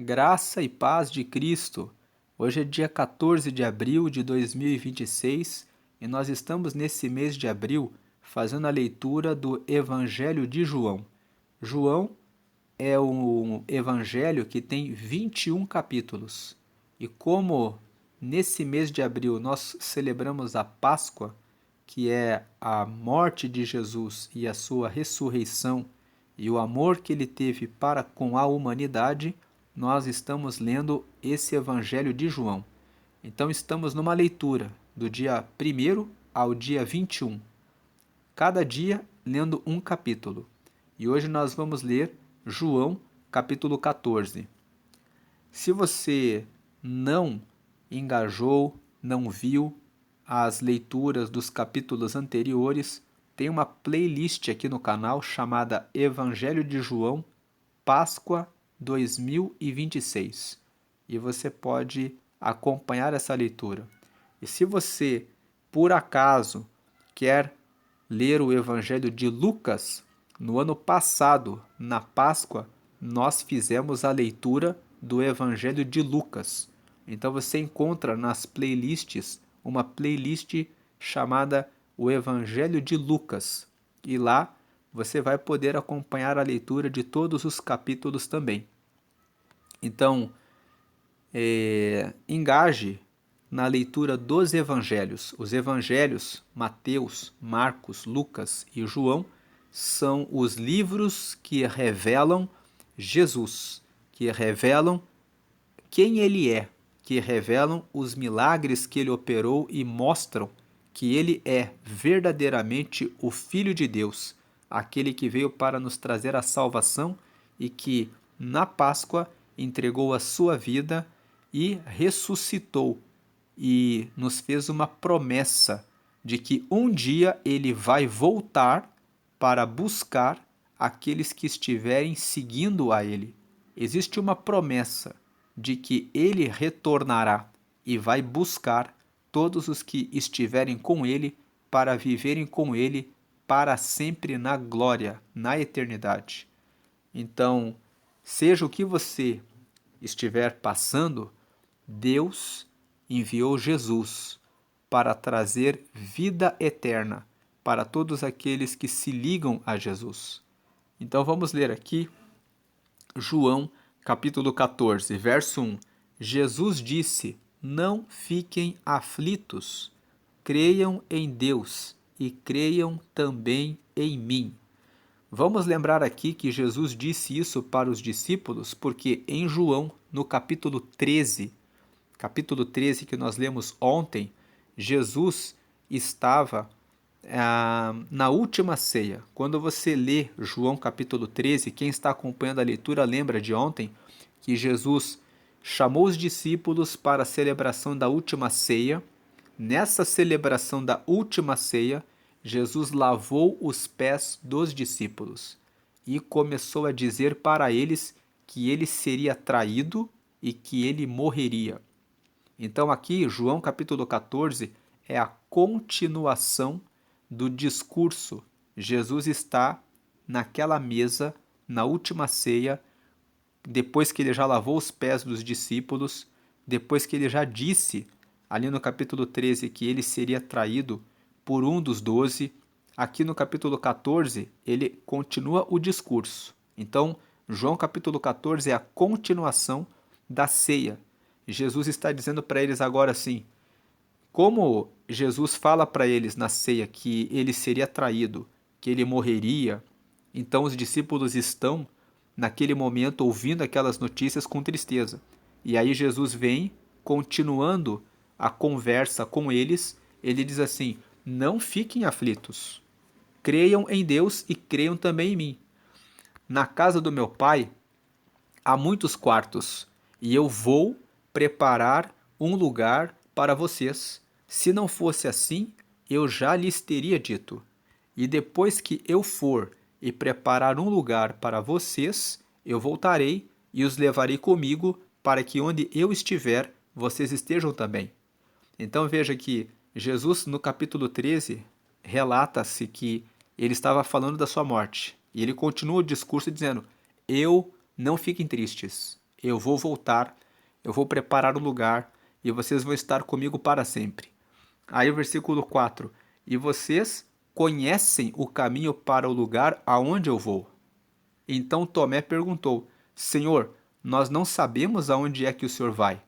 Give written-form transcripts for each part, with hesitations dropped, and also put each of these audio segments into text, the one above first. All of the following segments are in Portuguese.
Graça e paz de Cristo. Hoje é dia 14 de abril de 2026 e nós estamos nesse mês de abril fazendo a leitura do Evangelho de João. João é um evangelho que tem 21 capítulos. E como nesse mês de abril nós celebramos a Páscoa, que é a morte de Jesus e a sua ressurreição e o amor que ele teve para com a humanidade, nós estamos lendo esse Evangelho de João. Então estamos numa leitura do dia 1º ao dia 21, cada dia lendo um capítulo. E hoje nós vamos ler João, capítulo 14. Se você não engajou, não viu as leituras dos capítulos anteriores, tem uma playlist aqui no canal chamada Evangelho de João, Páscoa 2026. E você pode acompanhar essa leitura. E se você, por acaso, quer ler o Evangelho de Lucas, no ano passado, na Páscoa, nós fizemos a leitura do Evangelho de Lucas. Então você encontra nas playlists uma playlist chamada O Evangelho de Lucas. E lá você vai poder acompanhar a leitura de todos os capítulos também. Então, engaje na leitura dos evangelhos. Os evangelhos, Mateus, Marcos, Lucas e João, são os livros que revelam Jesus, que revelam quem ele é, que revelam os milagres que ele operou e mostram que ele é verdadeiramente o Filho de Deus, aquele que veio para nos trazer a salvação e que, na Páscoa, entregou a sua vida e ressuscitou e nos fez uma promessa de que um dia ele vai voltar para buscar aqueles que estiverem seguindo a ele. Existe uma promessa de que ele retornará e vai buscar todos os que estiverem com ele para viverem com ele para sempre na glória, na eternidade. Então, seja o que você estiver passando, Deus enviou Jesus para trazer vida eterna para todos aqueles que se ligam a Jesus. Então vamos ler aqui João capítulo 14, verso 1. Jesus disse: Não fiquem aflitos, creiam em Deus e creiam também em mim. Vamos lembrar aqui que Jesus disse isso para os discípulos, porque em João, no capítulo 13 que nós lemos ontem, Jesus estava na última ceia. Quando você lê João capítulo 13, quem está acompanhando a leitura lembra de ontem que Jesus chamou os discípulos para a celebração da última ceia. Nessa celebração da última ceia, Jesus lavou os pés dos discípulos e começou a dizer para eles que ele seria traído e que ele morreria. Então aqui, João capítulo 14 é a continuação do discurso. Jesus está naquela mesa, na última ceia, depois que ele já lavou os pés dos discípulos, depois que ele já disse, ali no capítulo 13, que ele seria traído por um dos 12, aqui no capítulo 14, ele continua o discurso. Então, João capítulo 14 é a continuação da ceia. Jesus está dizendo para eles agora assim, como Jesus fala para eles na ceia que ele seria traído, que ele morreria, então os discípulos estão, naquele momento, ouvindo aquelas notícias com tristeza. E aí Jesus vem, continuando a conversa com eles, ele diz assim, não fiquem aflitos, creiam em Deus e creiam também em mim. Na casa do meu pai há muitos quartos, e eu vou preparar um lugar para vocês. Se não fosse assim, eu já lhes teria dito. E depois que eu for e preparar um lugar para vocês, eu voltarei e os levarei comigo, para que onde eu estiver, vocês estejam também. Então veja que Jesus, no capítulo 13, relata-se que ele estava falando da sua morte. E ele continua o discurso dizendo, não fiquem tristes, eu vou voltar, eu vou preparar o lugar e vocês vão estar comigo para sempre. Aí o versículo 4: e vocês conhecem o caminho para o lugar aonde eu vou. Então Tomé perguntou: Senhor, nós não sabemos aonde é que o Senhor vai.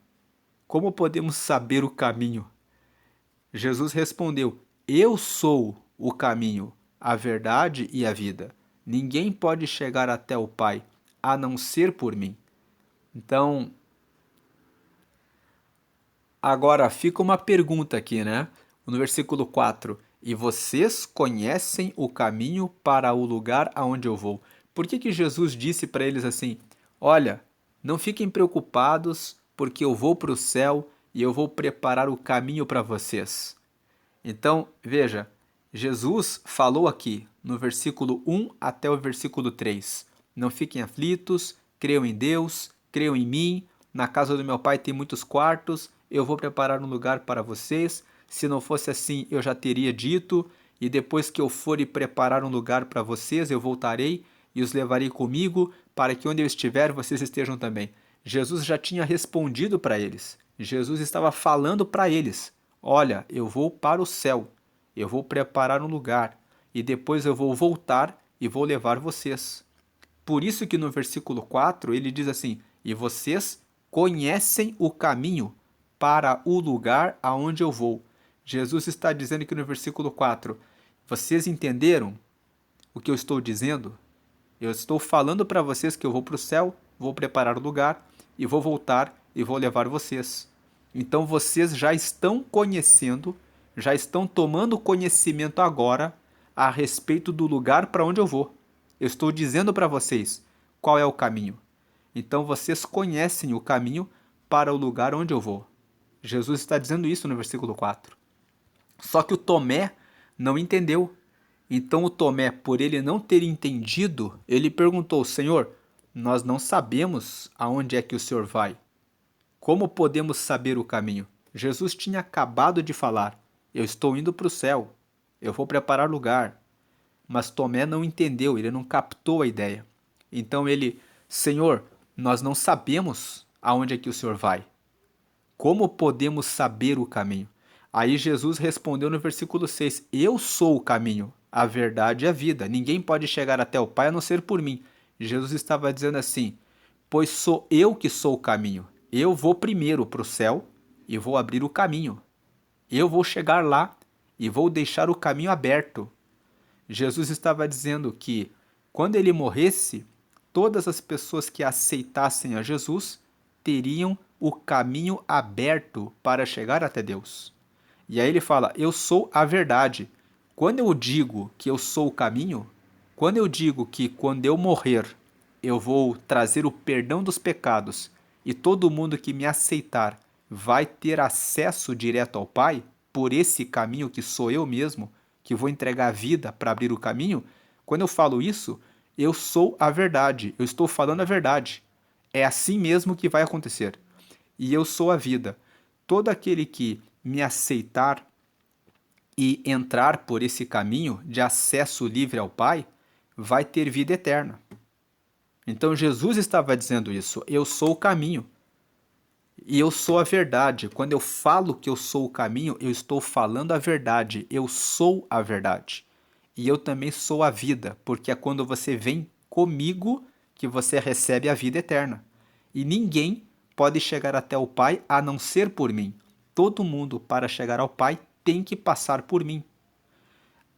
Como podemos saber o caminho? Jesus respondeu: eu sou o caminho, a verdade e a vida. Ninguém pode chegar até o Pai a não ser por mim. Então, agora fica uma pergunta aqui, né? No versículo 4: e vocês conhecem o caminho para o lugar aonde eu vou. Por que Jesus disse para eles assim: olha, não fiquem preocupados, porque eu vou para o céu e eu vou preparar o caminho para vocês? Então, veja, Jesus falou aqui no versículo 1 até o versículo 3: não fiquem aflitos, creiam em Deus, creiam em mim, na casa do meu pai tem muitos quartos, eu vou preparar um lugar para vocês. Se não fosse assim, eu já teria dito, e depois que eu for e preparar um lugar para vocês, eu voltarei e os levarei comigo, para que onde eu estiver, vocês estejam também. Jesus já tinha respondido para eles. Jesus estava falando para eles: olha, eu vou para o céu, eu vou preparar um lugar, e depois eu vou voltar e vou levar vocês. Por isso que no versículo 4 ele diz assim: e vocês conhecem o caminho para o lugar aonde eu vou. Jesus está dizendo aqui no versículo 4: vocês entenderam o que eu estou dizendo? Eu estou falando para vocês que eu vou para o céu, vou preparar o lugar e vou voltar e vou levar vocês. Então vocês já estão conhecendo, já estão tomando conhecimento agora a respeito do lugar para onde eu vou. Eu estou dizendo para vocês qual é o caminho. Então vocês conhecem o caminho para o lugar onde eu vou. Jesus está dizendo isso no versículo 4. Só que o Tomé não entendeu. Então o Tomé, por ele não ter entendido, ele perguntou: Senhor, nós não sabemos aonde é que o Senhor vai. Como podemos saber o caminho? Jesus tinha acabado de falar: eu estou indo para o céu, eu vou preparar lugar. Mas Tomé não entendeu, ele não captou a ideia. Então ele: Senhor, nós não sabemos aonde é que o Senhor vai. Como podemos saber o caminho? Aí Jesus respondeu no versículo 6: eu sou o caminho, a verdade e a vida. Ninguém pode chegar até o Pai a não ser por mim. Jesus estava dizendo assim: pois sou eu que sou o caminho. Eu vou primeiro para o céu e vou abrir o caminho. Eu vou chegar lá e vou deixar o caminho aberto. Jesus estava dizendo que quando ele morresse, todas as pessoas que aceitassem a Jesus teriam o caminho aberto para chegar até Deus. E aí ele fala: eu sou a verdade. Quando eu digo que eu sou o caminho, quando eu digo que quando eu morrer, eu vou trazer o perdão dos pecados e todo mundo que me aceitar vai ter acesso direto ao Pai, por esse caminho que sou eu mesmo, que vou entregar a vida para abrir o caminho, quando eu falo isso, eu sou a verdade, eu estou falando a verdade. É assim mesmo que vai acontecer. E eu sou a vida. Todo aquele que me aceitar e entrar por esse caminho de acesso livre ao Pai, vai ter vida eterna. Então Jesus estava dizendo isso: eu sou o caminho. E eu sou a verdade. Quando eu falo que eu sou o caminho, eu estou falando a verdade. Eu sou a verdade. E eu também sou a vida, porque é quando você vem comigo que você recebe a vida eterna. E ninguém pode chegar até o Pai a não ser por mim. Todo mundo, para chegar ao Pai, tem que passar por mim.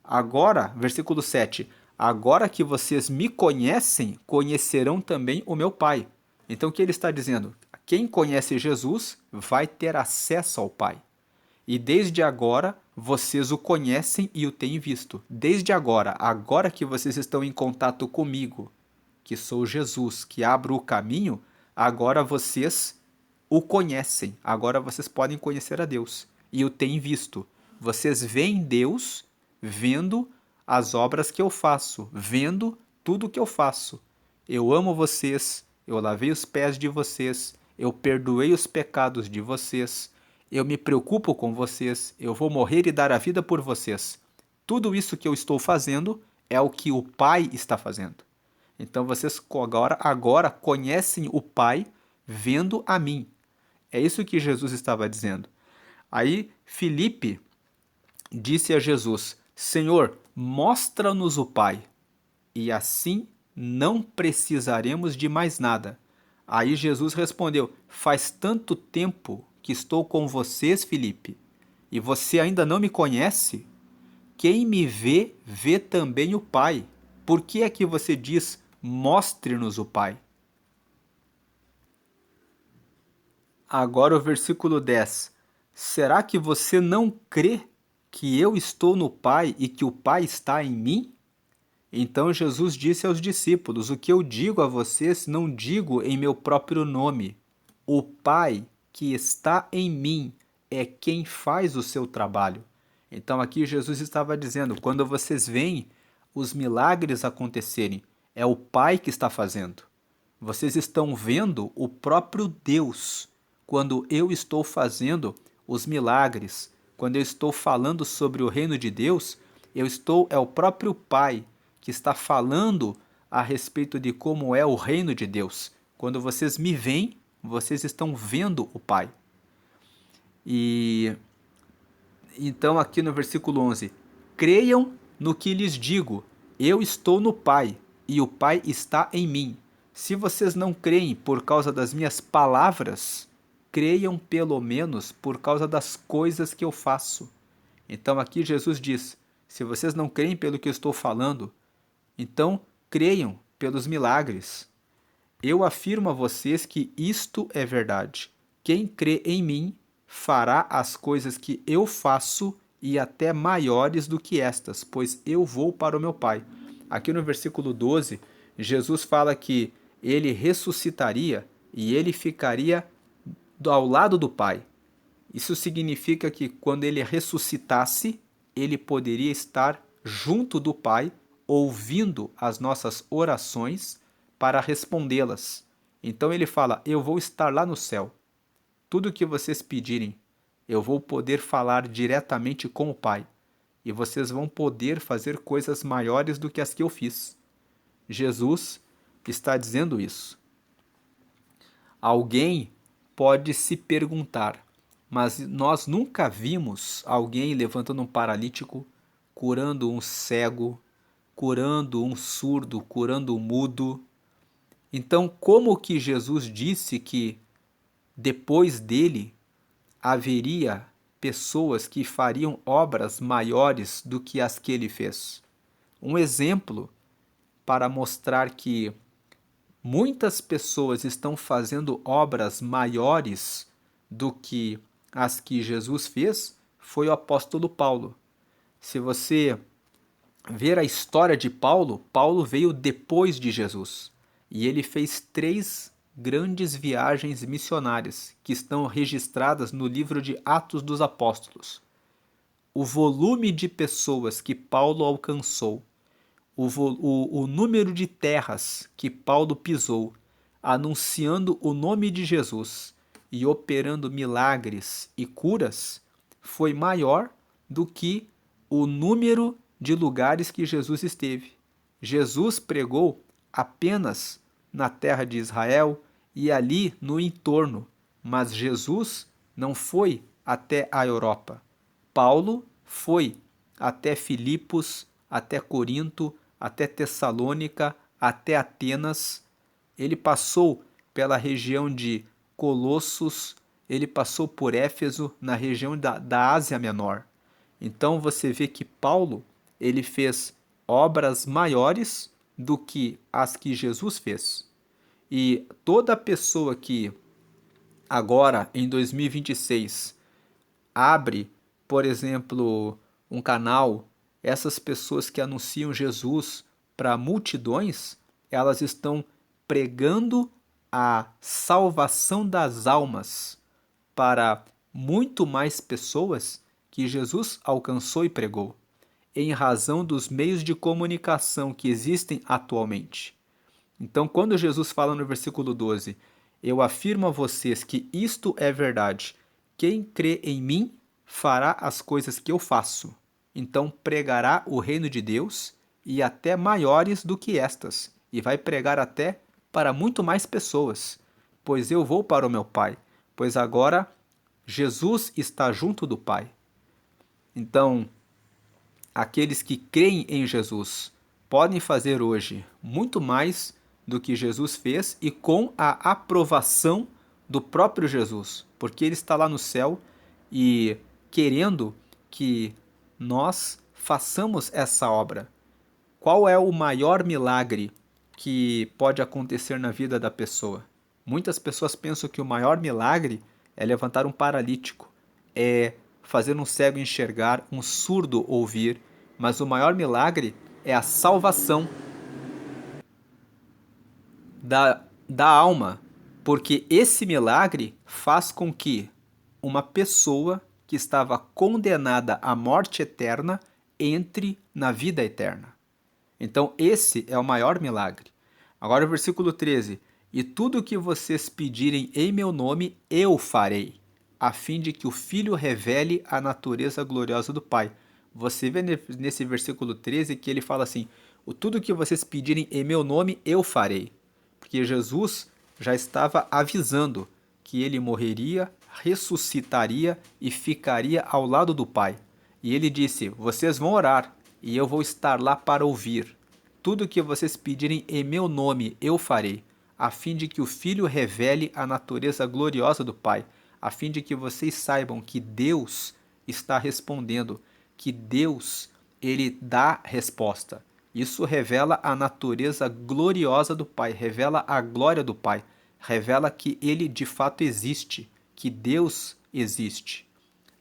Agora, versículo 7: agora que vocês me conhecem, conhecerão também o meu Pai. Então o que ele está dizendo? Quem conhece Jesus vai ter acesso ao Pai. E desde agora vocês o conhecem e o têm visto. Desde agora, agora que vocês estão em contato comigo, que sou Jesus, que abro o caminho, agora vocês o conhecem. Agora vocês podem conhecer a Deus e o têm visto. Vocês veem Deus vendo as obras que eu faço, vendo tudo que eu faço. Eu amo vocês, eu lavei os pés de vocês, eu perdoei os pecados de vocês, eu me preocupo com vocês, eu vou morrer e dar a vida por vocês. Tudo isso que eu estou fazendo é o que o Pai está fazendo. Então vocês agora conhecem o Pai vendo a mim. É isso que Jesus estava dizendo. Aí Filipe disse a Jesus: Senhor, mostra-nos o Pai, e assim não precisaremos de mais nada. Aí Jesus respondeu: Faz tanto tempo que estou com vocês, Filipe, e você ainda não me conhece? Quem me vê, vê também o Pai. Por que é que você diz: Mostre-nos o Pai? Agora o versículo 10. Será que você não crê que eu estou no Pai e que o Pai está em mim? Então Jesus disse aos discípulos: O que eu digo a vocês, não digo em meu próprio nome. O Pai que está em mim é quem faz o seu trabalho. Então aqui Jesus estava dizendo: quando vocês veem os milagres acontecerem, é o Pai que está fazendo. Vocês estão vendo o próprio Deus quando eu estou fazendo os milagres, quando eu estou falando sobre o reino de Deus, é o próprio Pai que está falando a respeito de como é o reino de Deus. Quando vocês me veem, vocês estão vendo o Pai. E então aqui no versículo 11, creiam no que lhes digo, eu estou no Pai e o Pai está em mim. Se vocês não creem por causa das minhas palavras, creiam pelo menos por causa das coisas que eu faço. Então aqui Jesus diz, se vocês não creem pelo que eu estou falando, então creiam pelos milagres. Eu afirmo a vocês que isto é verdade. Quem crê em mim fará as coisas que eu faço e até maiores do que estas, pois eu vou para o meu Pai. Aqui no versículo 12, Jesus fala que ele ressuscitaria e ele ficaria ao lado do Pai. Isso significa que quando ele ressuscitasse, ele poderia estar junto do Pai, ouvindo as nossas orações para respondê-las. Então ele fala: Eu vou estar lá no céu. Tudo o que vocês pedirem, eu vou poder falar diretamente com o Pai. E vocês vão poder fazer coisas maiores do que as que eu fiz. Jesus está dizendo isso. Alguém pode se perguntar, mas nós nunca vimos alguém levantando um paralítico, curando um cego, curando um surdo, curando um mudo. Então, como que Jesus disse que depois dele haveria pessoas que fariam obras maiores do que as que ele fez? Um exemplo para mostrar que muitas pessoas estão fazendo obras maiores do que as que Jesus fez foi o apóstolo Paulo. Se você ver a história de Paulo, Paulo veio depois de Jesus e ele fez 3 grandes viagens missionárias que estão registradas no livro de Atos dos Apóstolos. O volume de pessoas que Paulo alcançou, o número de terras que Paulo pisou, anunciando o nome de Jesus e operando milagres e curas, foi maior do que o número de lugares que Jesus esteve. Jesus pregou apenas na terra de Israel e ali no entorno, mas Jesus não foi até a Europa. Paulo foi até Filipos, até Corinto, até Tessalônica, até Atenas. Ele passou pela região de Colossos, ele passou por Éfeso, na região da Ásia Menor. Então você vê que Paulo ele fez obras maiores do que as que Jesus fez. E toda pessoa que agora, em 2026, abre, por exemplo, um canal, essas pessoas que anunciam Jesus para multidões, elas estão pregando a salvação das almas para muito mais pessoas que Jesus alcançou e pregou, em razão dos meios de comunicação que existem atualmente. Então, quando Jesus fala no versículo 12, eu afirmo a vocês que isto é verdade, quem crê em mim fará as coisas que eu faço. Então pregará o reino de Deus e até maiores do que estas, e vai pregar até para muito mais pessoas. pois eu vou para o meu Pai, pois agora Jesus está junto do Pai. Então, aqueles que creem em Jesus podem fazer hoje muito mais do que Jesus fez e com a aprovação do próprio Jesus, porque ele está lá no céu e querendo que nós façamos essa obra. Qual é o maior milagre que pode acontecer na vida da pessoa? Muitas pessoas pensam que o maior milagre é levantar um paralítico, é fazer um cego enxergar, um surdo ouvir, mas o maior milagre é a salvação da alma, porque esse milagre faz com que uma pessoa que estava condenada à morte eterna entre na vida eterna. Então, esse é o maior milagre. Agora, o versículo 13: E tudo o que vocês pedirem em meu nome, eu farei, a fim de que o Filho revele a natureza gloriosa do Pai. Você vê nesse versículo 13 que ele fala assim: o tudo que vocês pedirem em meu nome, eu farei. Porque Jesus já estava avisando que ele morreria, ressuscitaria e ficaria ao lado do Pai. E ele disse: vocês vão orar e eu vou estar lá para ouvir. Tudo que vocês pedirem em meu nome, eu farei, a fim de que o Filho revele a natureza gloriosa do Pai, a fim de que vocês saibam que Deus está respondendo, que Deus, ele dá resposta. Isso revela a natureza gloriosa do Pai, revela a glória do Pai, revela que ele de fato existe, que Deus existe.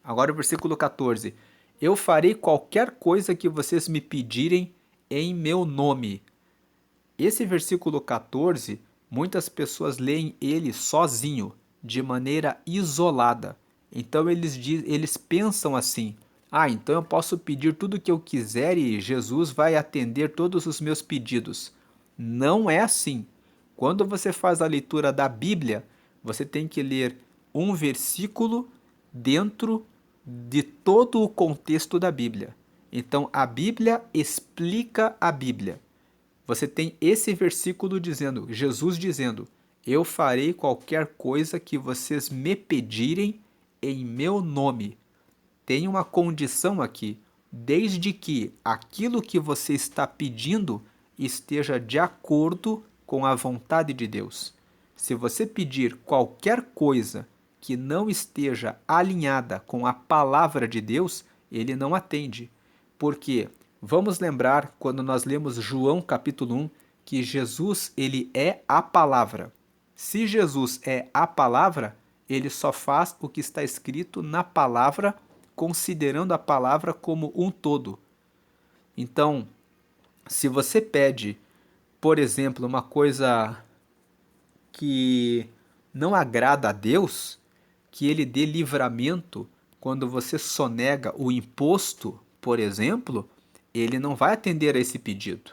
Agora o versículo 14: Eu farei qualquer coisa que vocês me pedirem em meu nome. Esse versículo 14, muitas pessoas leem ele sozinho, de maneira isolada. Então eles pensam assim: ah, então eu posso pedir tudo o que eu quiser e Jesus vai atender todos os meus pedidos. Não é assim. Quando você faz a leitura da Bíblia, você tem que ler um versículo dentro de todo o contexto da Bíblia. Então a Bíblia explica a Bíblia. Você tem esse versículo dizendo, Jesus dizendo: Eu farei qualquer coisa que vocês me pedirem em meu nome. Tem uma condição aqui, desde que aquilo que você está pedindo esteja de acordo com a vontade de Deus. Se você pedir qualquer coisa que não esteja alinhada com a palavra de Deus, ele não atende. Porque vamos lembrar quando nós lemos João capítulo 1 que Jesus ele é a palavra. Se Jesus é a palavra, ele só faz o que está escrito na palavra, considerando a palavra como um todo. Então, se você pede, por exemplo, uma coisa que não agrada a Deus, que ele dê livramento quando você sonega o imposto, por exemplo, ele não vai atender a esse pedido.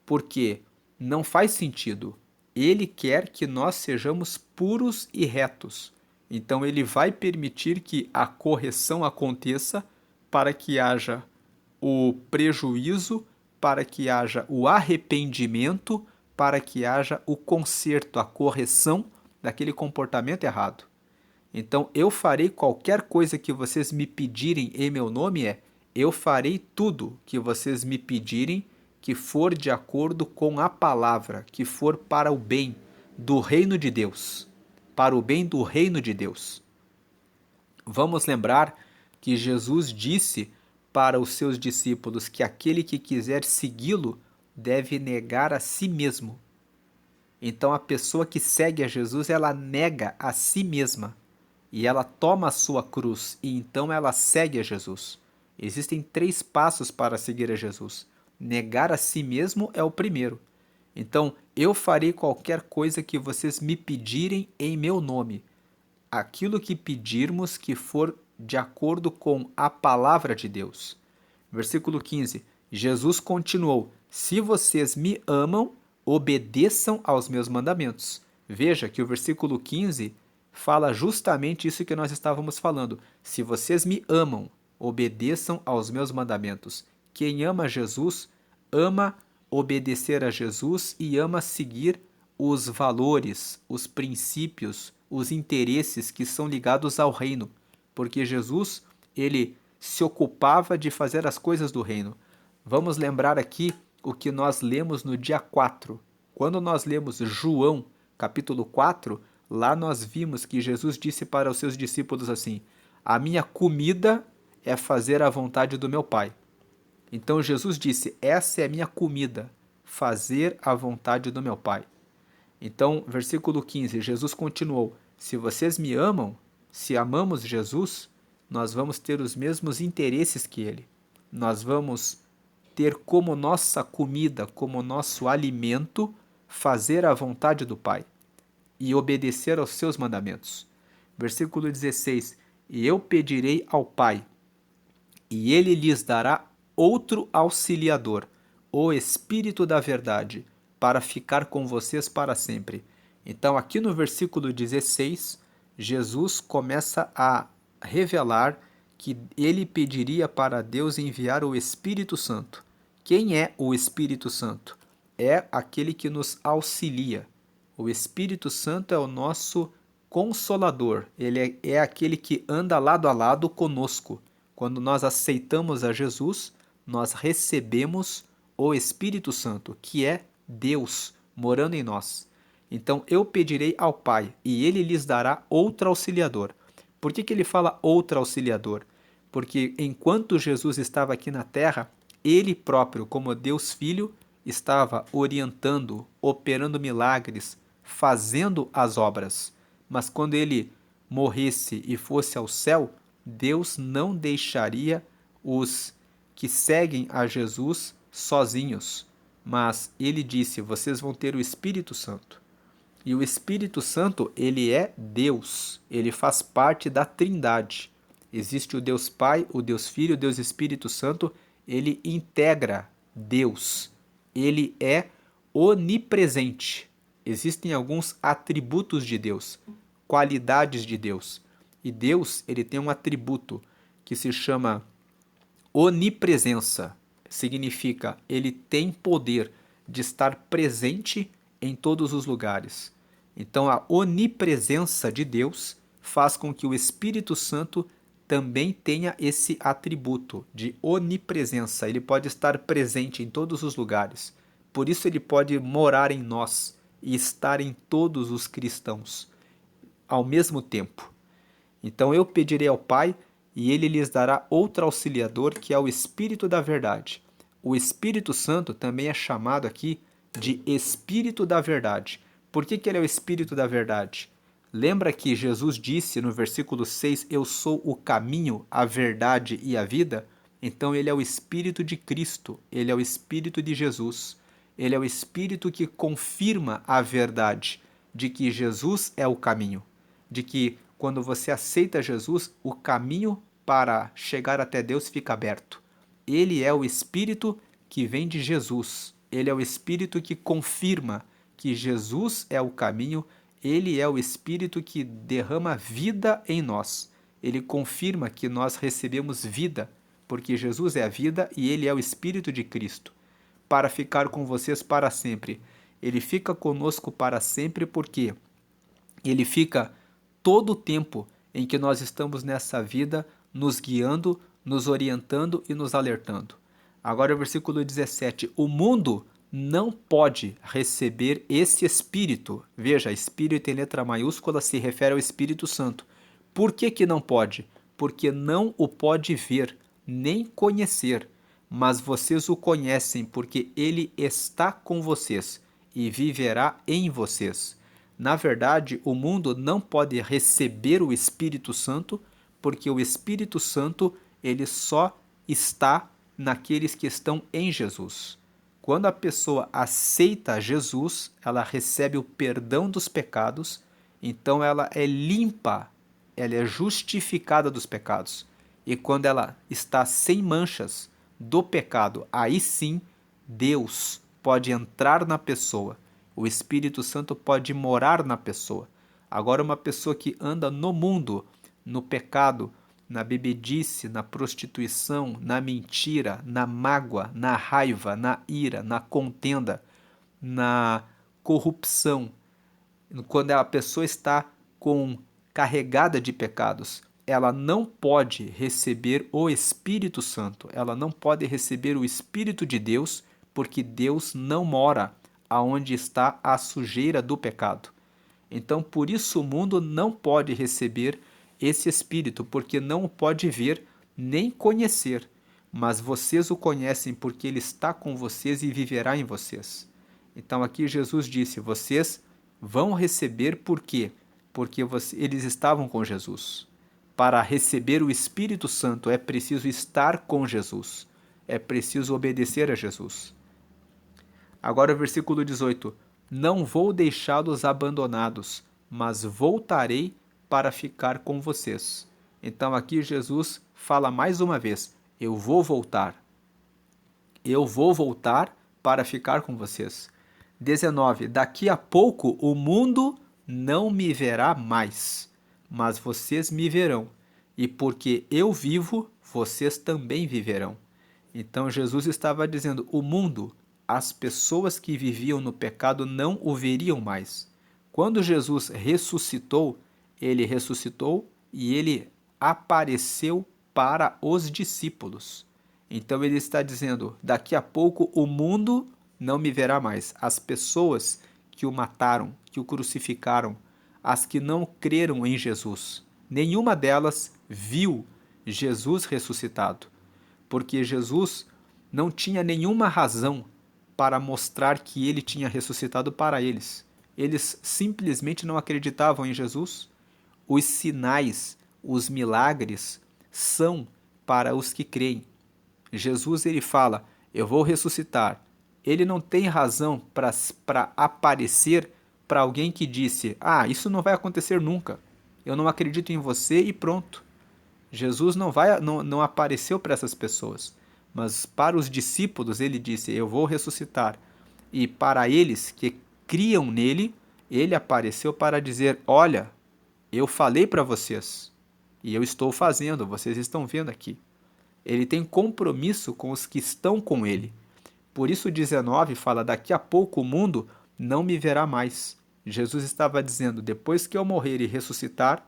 Porque não faz sentido. Ele quer que nós sejamos puros e retos. Então ele vai permitir que a correção aconteça para que haja o prejuízo, para que haja o arrependimento, para que haja o conserto, a correção daquele comportamento errado. Então eu farei qualquer coisa que vocês me pedirem em meu nome eu farei tudo que vocês me pedirem que for de acordo com a palavra, que for para o bem do reino de Deus, para o bem do reino de Deus. Vamos lembrar que Jesus disse para os seus discípulos que aquele que quiser segui-lo deve negar a si mesmo. Então a pessoa que segue a Jesus, ela nega a si mesma e ela toma a sua cruz e então ela segue a Jesus. Existem 3 passos para seguir a Jesus. Negar a si mesmo é o primeiro. Então, eu farei qualquer coisa que vocês me pedirem em meu nome. Aquilo que pedirmos que for de acordo com a palavra de Deus. Versículo 15. Jesus continuou: Se vocês me amam, obedeçam aos meus mandamentos. Veja que o versículo 15 fala justamente isso que nós estávamos falando. Se vocês me amam, obedeçam aos meus mandamentos. Quem ama Jesus, ama obedecer a Jesus e ama seguir os valores, os princípios, os interesses que são ligados ao reino, porque Jesus, ele se ocupava de fazer as coisas do reino. Vamos lembrar aqui o que nós lemos no dia 4. Quando nós lemos João, capítulo 4, lá nós vimos que Jesus disse para os seus discípulos assim: a minha comida é fazer a vontade do meu Pai. Então Jesus disse: essa é a minha comida, fazer a vontade do meu Pai. Então, versículo 15, Jesus continuou: se vocês me amam, se amamos Jesus, nós vamos ter os mesmos interesses que Ele. Nós vamos ter como nossa comida, como nosso alimento, fazer a vontade do Pai e obedecer aos seus mandamentos. Versículo 16: e eu pedirei ao Pai, e Ele lhes dará outro auxiliador, o Espírito da Verdade, para ficar com vocês para sempre. Então, aqui no versículo 16, Jesus começa a revelar que ele pediria para Deus enviar o Espírito Santo. Quem é o Espírito Santo? É aquele que nos auxilia. O Espírito Santo é o nosso consolador. Ele é aquele que anda lado a lado conosco. Quando nós aceitamos a Jesus, nós recebemos o Espírito Santo, que é Deus morando em nós. Então eu pedirei ao Pai, e ele lhes dará outro auxiliador. Por que ele fala outro auxiliador? Porque enquanto Jesus estava aqui na terra, ele próprio, como Deus Filho, estava orientando, operando milagres, fazendo as obras. Mas quando ele morresse e fosse ao céu, Deus não deixaria os que seguem a Jesus sozinhos, mas ele disse: vocês vão ter o Espírito Santo. E o Espírito Santo, ele é Deus, ele faz parte da Trindade. Existe o Deus Pai, o Deus Filho, o Deus Espírito Santo, ele integra Deus. Ele é onipresente. Existem alguns atributos de Deus, qualidades de Deus. E Deus, ele tem um atributo que se chama onipresença. Significa, ele tem poder de estar presente em todos os lugares. Então, a onipresença de Deus faz com que o Espírito Santo também tenha esse atributo de onipresença. Ele pode estar presente em todos os lugares. Por isso, ele pode morar em nós e estar em todos os cristãos ao mesmo tempo. Então, eu pedirei ao Pai, e ele lhes dará outro auxiliador, que é o Espírito da Verdade. O Espírito Santo também é chamado aqui de Espírito da Verdade. Por que ele é o Espírito da Verdade? Lembra que Jesus disse no versículo 6, eu sou o caminho, a verdade e a vida? Então ele é o Espírito de Cristo, ele é o Espírito de Jesus. Ele é o Espírito que confirma a verdade de que Jesus é o caminho, de que quando você aceita Jesus, o caminho para chegar até Deus fica aberto. Ele é o Espírito que vem de Jesus. Ele é o Espírito que confirma que Jesus é o caminho. Ele é o Espírito que derrama vida em nós. Ele confirma que nós recebemos vida, porque Jesus é a vida e ele é o Espírito de Cristo, para ficar com vocês para sempre. Ele fica conosco para sempre porque ele fica todo o tempo em que nós estamos nessa vida, nos guiando, nos orientando e nos alertando. Agora o versículo 17. O mundo não pode receber esse Espírito. Veja, Espírito em letra maiúscula se refere ao Espírito Santo. Por que não pode? Porque não o pode ver, nem conhecer. Mas vocês o conhecem, porque ele está com vocês e viverá em vocês. Na verdade, o mundo não pode receber o Espírito Santo, porque o Espírito Santo ele só está naqueles que estão em Jesus. Quando a pessoa aceita Jesus, ela recebe o perdão dos pecados, então ela é limpa, ela é justificada dos pecados. E quando ela está sem manchas do pecado, aí sim Deus pode entrar na pessoa. O Espírito Santo pode morar na pessoa. Agora, uma pessoa que anda no mundo, no pecado, na bebedice, na prostituição, na mentira, na mágoa, na raiva, na ira, na contenda, na corrupção, quando a pessoa está carregada de pecados, ela não pode receber o Espírito Santo, ela não pode receber o Espírito de Deus, porque Deus não mora aonde está a sujeira do pecado. Então, por isso o mundo não pode receber esse Espírito, porque não o pode ver nem conhecer. Mas vocês o conhecem porque ele está com vocês e viverá em vocês. Então aqui Jesus disse, vocês vão receber por quê? Porque eles estavam com Jesus. Para receber o Espírito Santo é preciso estar com Jesus. É preciso obedecer a Jesus. Agora o versículo 18. Não vou deixá-los abandonados, mas voltarei para ficar com vocês. Então aqui Jesus fala mais uma vez, eu vou voltar. Eu vou voltar para ficar com vocês. 19. Daqui a pouco o mundo não me verá mais, mas vocês me verão. E porque eu vivo, vocês também viverão. Então Jesus estava dizendo, o mundo, as pessoas que viviam no pecado não o veriam mais. Quando Jesus ressuscitou, ele ressuscitou e ele apareceu para os discípulos. Então ele está dizendo, daqui a pouco o mundo não me verá mais. As pessoas que o mataram, que o crucificaram, as que não creram em Jesus, nenhuma delas viu Jesus ressuscitado, porque Jesus não tinha nenhuma razão para mostrar que ele tinha ressuscitado para eles. Eles simplesmente não acreditavam em Jesus. Os sinais, os milagres são para os que creem. Jesus ele fala, eu vou ressuscitar. Ele não tem razão para aparecer para alguém que disse, isso não vai acontecer nunca. Eu não acredito em você e pronto. Jesus não apareceu para essas pessoas. Mas para os discípulos ele disse, eu vou ressuscitar. E para eles que criam nele, ele apareceu para dizer, olha, eu falei para vocês. E eu estou fazendo, vocês estão vendo aqui. Ele tem compromisso com os que estão com ele. Por isso 19 fala, daqui a pouco o mundo não me verá mais. Jesus estava dizendo, depois que eu morrer e ressuscitar,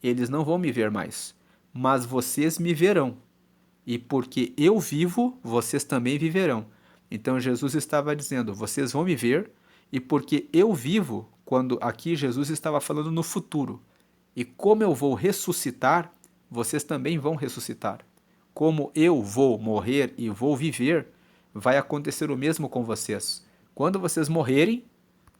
eles não vão me ver mais. Mas vocês me verão. E porque eu vivo, vocês também viverão. Então Jesus estava dizendo, vocês vão me ver, e porque eu vivo, quando aqui Jesus estava falando no futuro. E como eu vou ressuscitar, vocês também vão ressuscitar. Como eu vou morrer e vou viver, vai acontecer o mesmo com vocês. Quando vocês morrerem,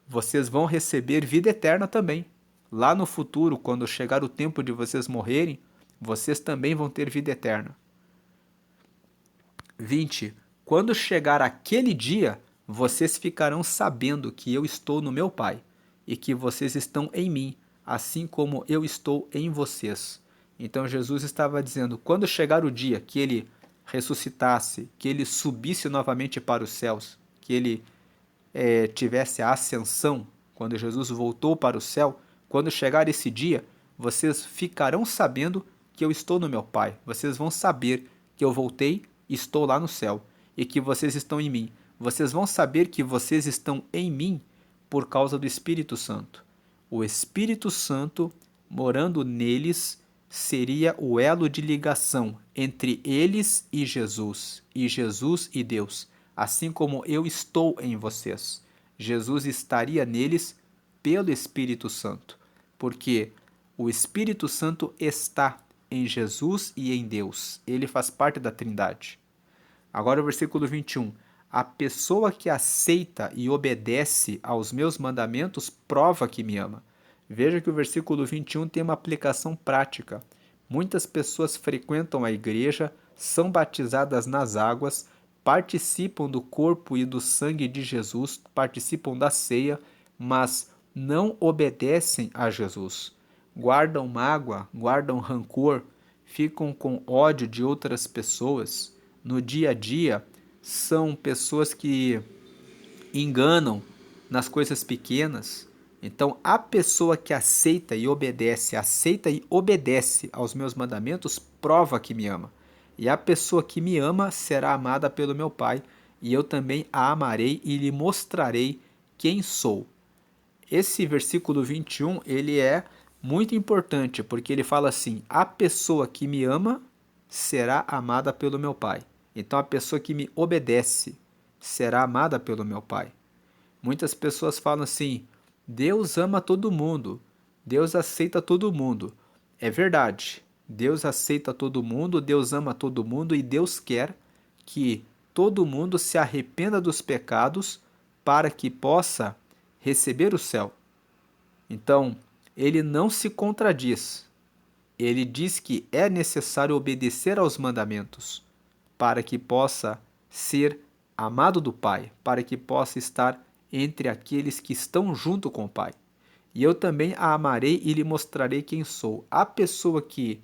vocês vão receber vida eterna também. Lá no futuro, quando chegar o tempo de vocês morrerem, vocês também vão ter vida eterna. 20. Quando chegar aquele dia, vocês ficarão sabendo que eu estou no meu Pai, e que vocês estão em mim, assim como eu estou em vocês. Então Jesus estava dizendo, quando chegar o dia que ele ressuscitasse, que ele subisse novamente para os céus, que ele tivesse a ascensão, quando Jesus voltou para o céu, quando chegar esse dia, vocês ficarão sabendo que eu estou no meu Pai. Vocês vão saber que eu voltei e estou lá no céu, e que vocês estão em mim. Vocês vão saber que vocês estão em mim por causa do Espírito Santo. O Espírito Santo, morando neles, seria o elo de ligação entre eles e Jesus e Deus, assim como eu estou em vocês. Jesus estaria neles pelo Espírito Santo, porque o Espírito Santo está em Jesus e em Deus. Ele faz parte da Trindade. Agora o versículo 21. A pessoa que aceita e obedece aos meus mandamentos prova que me ama. Veja que o versículo 21 tem uma aplicação prática. Muitas pessoas frequentam a igreja, são batizadas nas águas, participam do corpo e do sangue de Jesus, participam da ceia, mas não obedecem a Jesus. Guardam mágoa, guardam rancor, ficam com ódio de outras pessoas. No dia a dia, são pessoas que enganam nas coisas pequenas. Então, a pessoa que aceita e obedece aos meus mandamentos, prova que me ama. E a pessoa que me ama será amada pelo meu Pai, e eu também a amarei e lhe mostrarei quem sou. esse versículo 21, ele é muito importante, porque ele fala assim: a pessoa que me ama será amada pelo meu Pai. Então, a pessoa que me obedece será amada pelo meu Pai. Muitas pessoas falam assim: Deus ama todo mundo, Deus aceita todo mundo. É verdade, Deus aceita todo mundo, Deus ama todo mundo e Deus quer que todo mundo se arrependa dos pecados para que possa receber o céu. Então, ele não se contradiz. Ele diz que é necessário obedecer aos mandamentos para que possa ser amado do Pai, para que possa estar entre aqueles que estão junto com o Pai. E eu também a amarei e lhe mostrarei quem sou. A pessoa que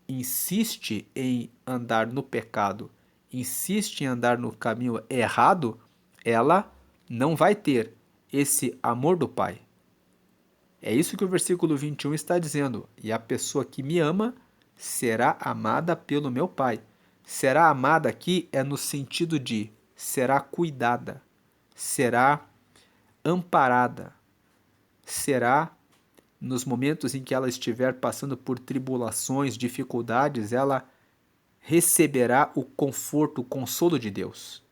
insiste em andar no pecado, insiste em andar no caminho errado, ela não vai ter esse amor do Pai. É isso que o versículo 21 está dizendo. E a pessoa que me ama será amada pelo meu Pai. Será amada aqui é no sentido de será cuidada, será amparada, será nos momentos em que ela estiver passando por tribulações, dificuldades, ela receberá o conforto, o consolo de Deus.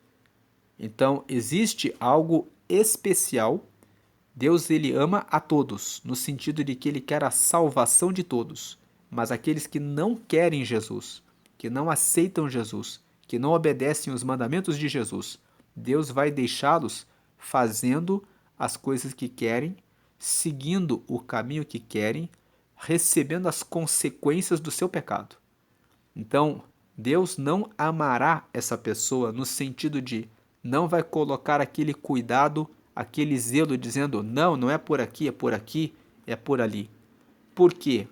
Então, existe algo especial. Deus, ele ama a todos, no sentido de que ele quer a salvação de todos. Mas aqueles que não querem Jesus, que não aceitam Jesus, que não obedecem os mandamentos de Jesus, Deus vai deixá-los fazendo as coisas que querem, seguindo o caminho que querem, recebendo as consequências do seu pecado. Então, Deus não amará essa pessoa no sentido de não vai colocar aquele cuidado, aquele zelo dizendo não, não é por aqui, é por ali. Por quê?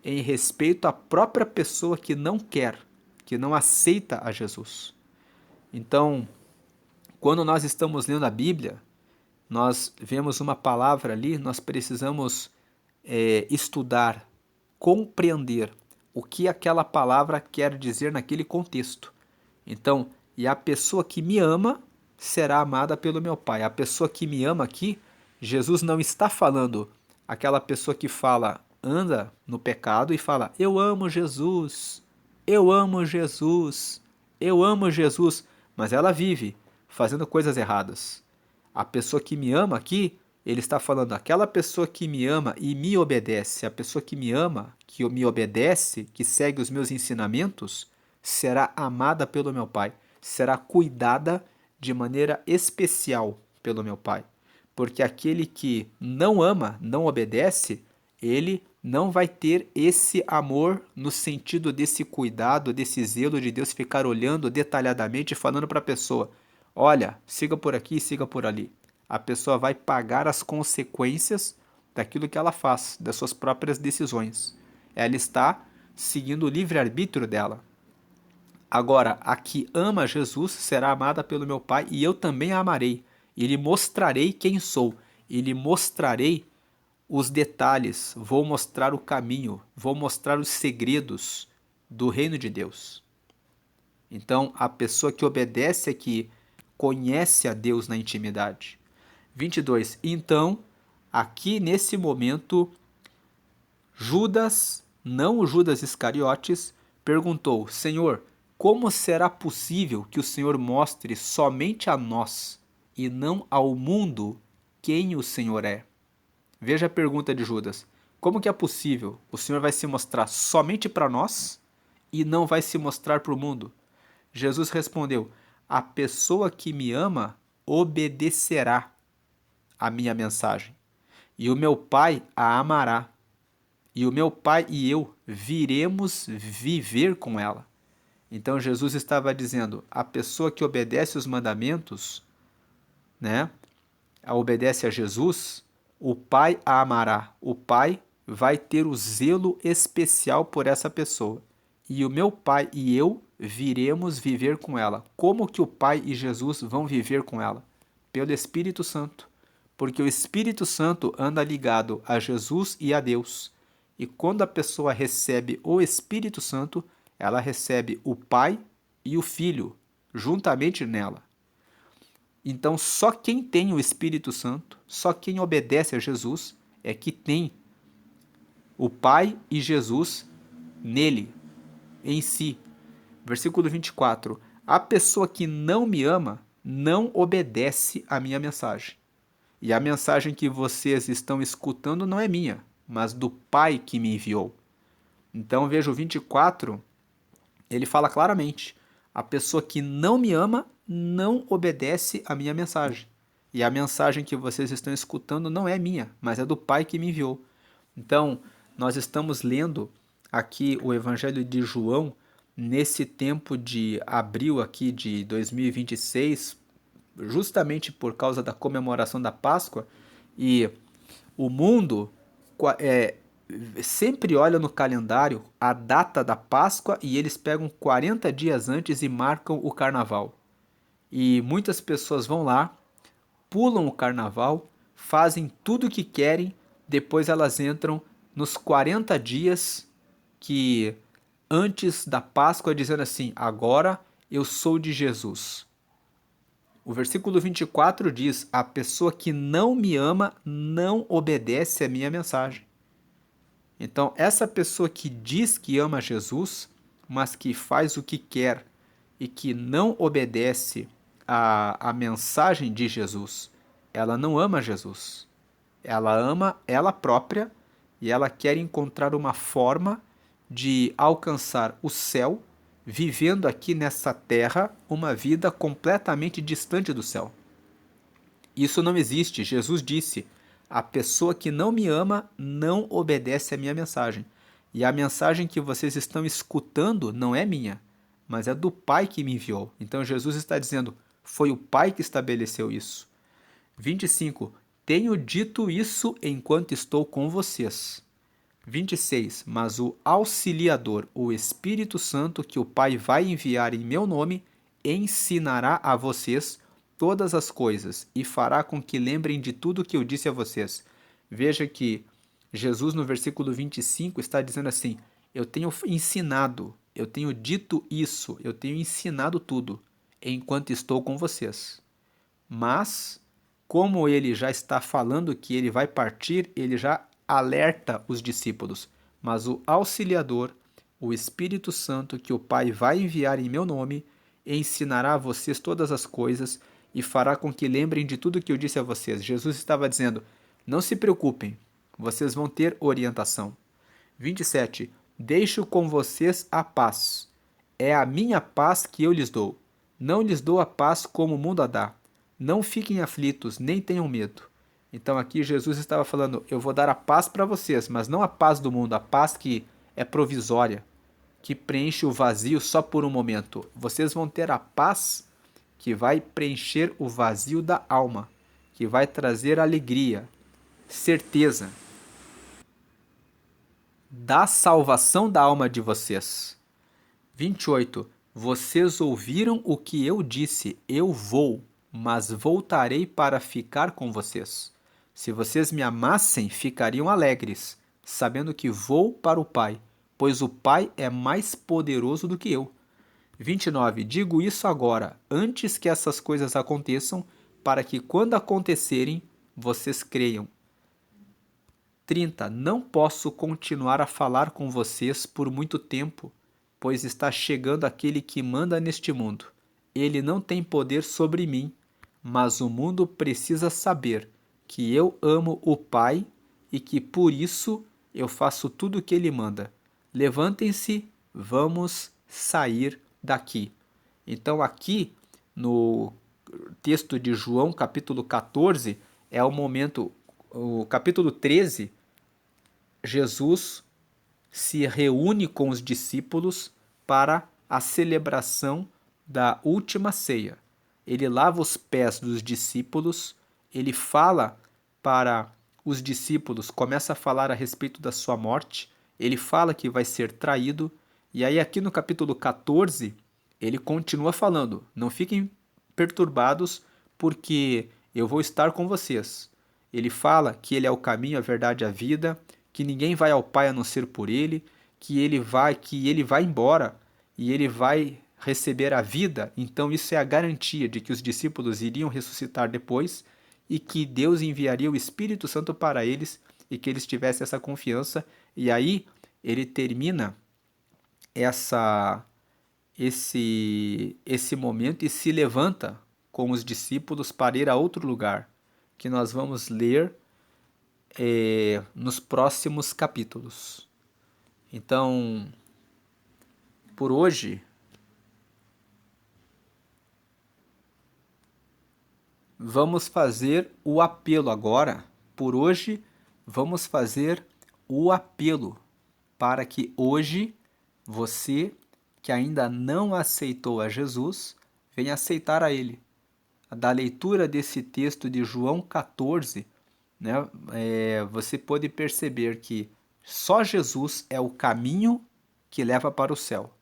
Em respeito à própria pessoa que não quer, que não aceita a Jesus. Então, quando nós estamos lendo a Bíblia, nós vemos uma palavra ali, nós precisamos estudar, compreender o que aquela palavra quer dizer naquele contexto. Então, e a pessoa que me ama será amada pelo meu Pai. A pessoa que me ama aqui, Jesus não está falando aquela pessoa que fala, anda no pecado e fala, eu amo Jesus, eu amo Jesus, eu amo Jesus, mas ela vive fazendo coisas erradas. A pessoa que me ama aqui, ele está falando, aquela pessoa que me ama e me obedece, a pessoa que me ama, que me obedece, que segue os meus ensinamentos, será amada pelo meu Pai, será cuidada de maneira especial pelo meu Pai. Porque aquele que não ama, não obedece, ele não vai ter esse amor no sentido desse cuidado, desse zelo de Deus ficar olhando detalhadamente e falando para a pessoa, olha, siga por aqui, siga por ali. A pessoa vai pagar as consequências daquilo que ela faz, das suas próprias decisões. Ela está seguindo o livre-arbítrio dela. Agora, a que ama Jesus será amada pelo meu Pai e eu também a amarei. E lhe mostrarei quem sou. E lhe mostrarei os detalhes. Vou mostrar o caminho. Vou mostrar os segredos do reino de Deus. Então, a pessoa que obedece é que conhece a Deus na intimidade. 22. Então, aqui nesse momento, Judas, não o Judas Iscariotes, perguntou: Senhor, como será possível que o Senhor mostre somente a nós e não ao mundo quem o Senhor é? Veja a pergunta de Judas. Como que é possível? O Senhor vai se mostrar somente para nós e não vai se mostrar para o mundo? Jesus respondeu: a pessoa que me ama obedecerá a minha mensagem, e o meu Pai a amará, e o meu Pai e eu viremos viver com ela. Então Jesus estava dizendo, a pessoa que obedece os mandamentos, né, obedece a Jesus, o Pai a amará, o Pai vai ter o zelo especial por essa pessoa. E o meu Pai e eu viremos viver com ela. Como que o Pai e Jesus vão viver com ela? Pelo Espírito Santo. Porque o Espírito Santo anda ligado a Jesus e a Deus. E quando a pessoa recebe o Espírito Santo, ela recebe o Pai e o Filho juntamente nela. Então, só quem tem o Espírito Santo, só quem obedece a Jesus, é que tem o Pai e Jesus nele, em si. Versículo 24: a pessoa que não me ama não obedece à minha mensagem. E a mensagem que vocês estão escutando não é minha, mas do Pai que me enviou. Então veja o 24, ele fala claramente: a pessoa que não me ama não obedece à minha mensagem. E a mensagem que vocês estão escutando não é minha, mas é do Pai que me enviou. Então, nós estamos lendo aqui o Evangelho de João nesse tempo de abril aqui de 2026, justamente por causa da comemoração da Páscoa, e o mundo é, sempre olha no calendário a data da Páscoa e eles pegam 40 dias antes e marcam o carnaval. E muitas pessoas vão lá, pulam o carnaval, fazem tudo o que querem, depois elas entram nos 40 dias que antes da Páscoa, dizendo assim: agora eu sou de Jesus. O versículo 24 diz: a pessoa que não me ama não obedece à minha mensagem. Então, essa pessoa que diz que ama Jesus, mas que faz o que quer e que não obedece à mensagem de Jesus, ela não ama Jesus. Ela ama ela própria e ela quer encontrar uma forma de alcançar o céu, vivendo aqui nessa terra uma vida completamente distante do céu. Isso não existe. Jesus disse: a pessoa que não me ama não obedece à minha mensagem. E a mensagem que vocês estão escutando não é minha, mas é do Pai que me enviou. Então Jesus está dizendo: foi o Pai que estabeleceu isso. 25. Tenho dito isso enquanto estou com vocês. 26. Mas o Auxiliador, o Espírito Santo, que o Pai vai enviar em meu nome, ensinará a vocês todas as coisas e fará com que lembrem de tudo que eu disse a vocês. Veja que Jesus, no versículo 25, está dizendo assim: eu tenho ensinado, eu tenho dito isso, eu tenho ensinado tudo enquanto estou com vocês. Mas, como ele já está falando que ele vai partir, ele já alerta os discípulos: mas o Auxiliador, o Espírito Santo, que o Pai vai enviar em meu nome, ensinará a vocês todas as coisas e fará com que lembrem de tudo que eu disse a vocês. Jesus estava dizendo: não se preocupem, vocês vão ter orientação. 27. Deixo com vocês a paz. É a minha paz que eu lhes dou. Não lhes dou a paz como o mundo a dá. Não fiquem aflitos, nem tenham medo. Então aqui Jesus estava falando: eu vou dar a paz para vocês, mas não a paz do mundo, a paz que é provisória, que preenche o vazio só por um momento. Vocês vão ter a paz que vai preencher o vazio da alma, que vai trazer alegria, certeza da salvação da alma de vocês. 28. Vocês ouviram o que eu disse: eu vou, mas voltarei para ficar com vocês. Se vocês me amassem, ficariam alegres, sabendo que vou para o Pai, pois o Pai é mais poderoso do que eu. 29. Digo isso agora, antes que essas coisas aconteçam, para que quando acontecerem, vocês creiam. 30. Não posso continuar a falar com vocês por muito tempo, pois está chegando aquele que manda neste mundo. Ele não tem poder sobre mim, mas o mundo precisa saber que eu amo o Pai e que por isso eu faço tudo o que ele manda. Levantem-se, vamos sair daqui. Então aqui no texto de João, capítulo 14, é o momento, o capítulo 13, Jesus se reúne com os discípulos para a celebração da última ceia. Ele lava os pés dos discípulos, ele fala para os discípulos, começa a falar a respeito da sua morte, ele fala que vai ser traído, e aí aqui no capítulo 14, ele continua falando: não fiquem perturbados, porque eu vou estar com vocês. Ele fala que ele é o caminho, a verdade e a vida, que ninguém vai ao Pai a não ser por ele, que ele vai embora e ele vai receber a vida, então isso é a garantia de que os discípulos iriam ressuscitar depois e que Deus enviaria o Espírito Santo para eles e que eles tivessem essa confiança. E aí ele termina esse momento e se levanta com os discípulos para ir a outro lugar, que nós vamos ler nos próximos capítulos. Então, por hoje, vamos fazer o apelo agora. Por hoje, vamos fazer o apelo para que hoje você que ainda não aceitou a Jesus, venha aceitar a Ele. Da leitura desse texto de João 14, né, você pode perceber que só Jesus é o caminho que leva para o céu.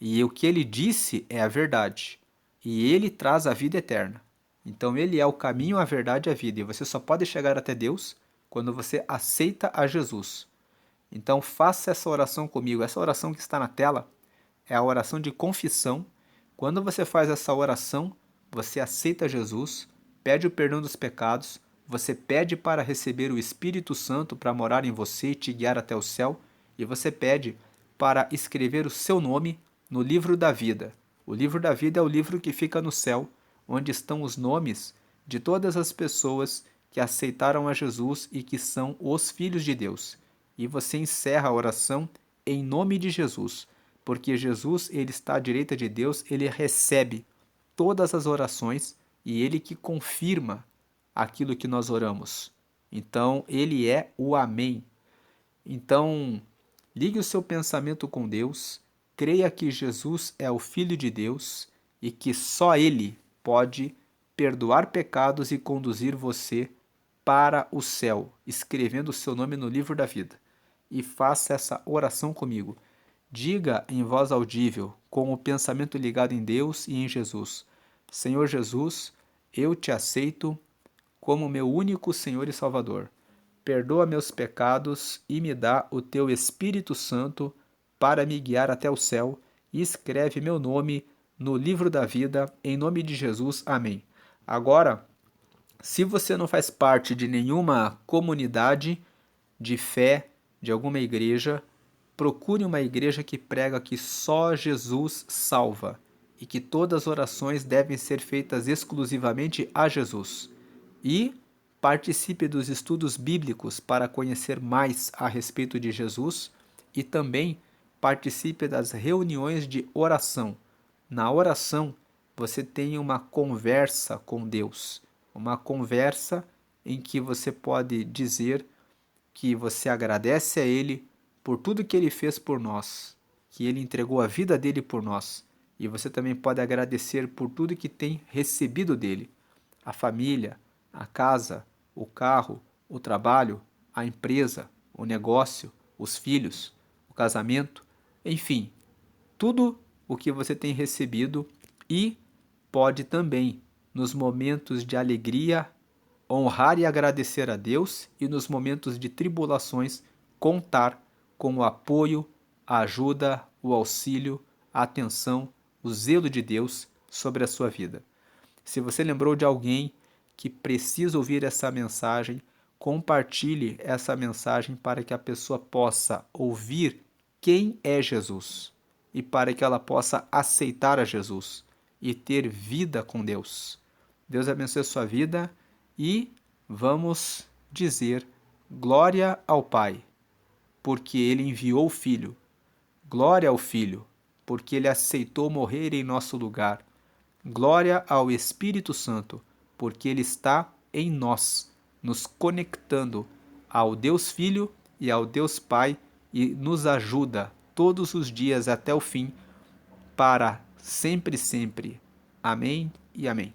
E o que ele disse é a verdade. E ele traz a vida eterna. Então ele é o caminho, a verdade e a vida. E você só pode chegar até Deus quando você aceita a Jesus. Então faça essa oração comigo. Essa oração que está na tela é a oração de confissão. Quando você faz essa oração, você aceita Jesus, pede o perdão dos pecados, você pede para receber o Espírito Santo para morar em você e te guiar até o céu, e você pede para escrever o seu nome no livro da vida. O livro da vida é o livro que fica no céu, onde estão os nomes de todas as pessoas que aceitaram a Jesus e que são os filhos de Deus. E você encerra a oração em nome de Jesus, porque Jesus ele está à direita de Deus, ele recebe todas as orações e ele que confirma aquilo que nós oramos. Então, ele é o Amém. Então, ligue o seu pensamento com Deus, creia que Jesus é o Filho de Deus e que só Ele pode perdoar pecados e conduzir você para o céu, escrevendo o seu nome no livro da vida. E faça essa oração comigo. Diga em voz audível, com o pensamento ligado em Deus e em Jesus: Senhor Jesus, eu te aceito como meu único Senhor e Salvador. Perdoa meus pecados e me dá o teu Espírito Santo para me guiar até o céu e escreve meu nome no livro da vida, em nome de Jesus. Amém. Agora, se você não faz parte de nenhuma comunidade de fé, de alguma igreja, procure uma igreja que prega que só Jesus salva e que todas as orações devem ser feitas exclusivamente a Jesus. E participe dos estudos bíblicos para conhecer mais a respeito de Jesus e também participe das reuniões de oração. Na oração, você tem uma conversa com Deus, uma conversa em que você pode dizer que você agradece a Ele por tudo que Ele fez por nós, que Ele entregou a vida dele por nós. E você também pode agradecer por tudo que tem recebido dele, a família, a casa, o carro, o trabalho, a empresa, o negócio, os filhos, o casamento, enfim, tudo o que você tem recebido e pode também, nos momentos de alegria, honrar e agradecer a Deus e nos momentos de tribulações, contar com o apoio, a ajuda, o auxílio, a atenção, o zelo de Deus sobre a sua vida. Se você lembrou de alguém que precisa ouvir essa mensagem, compartilhe essa mensagem para que a pessoa possa ouvir quem é Jesus e para que ela possa aceitar a Jesus e ter vida com Deus. Deus abençoe a sua vida e vamos dizer glória ao Pai, porque Ele enviou o Filho. Glória ao Filho, porque Ele aceitou morrer em nosso lugar. Glória ao Espírito Santo, porque Ele está em nós, nos conectando ao Deus Filho e ao Deus Pai e nos ajuda todos os dias até o fim para sempre, sempre. Amém e amém.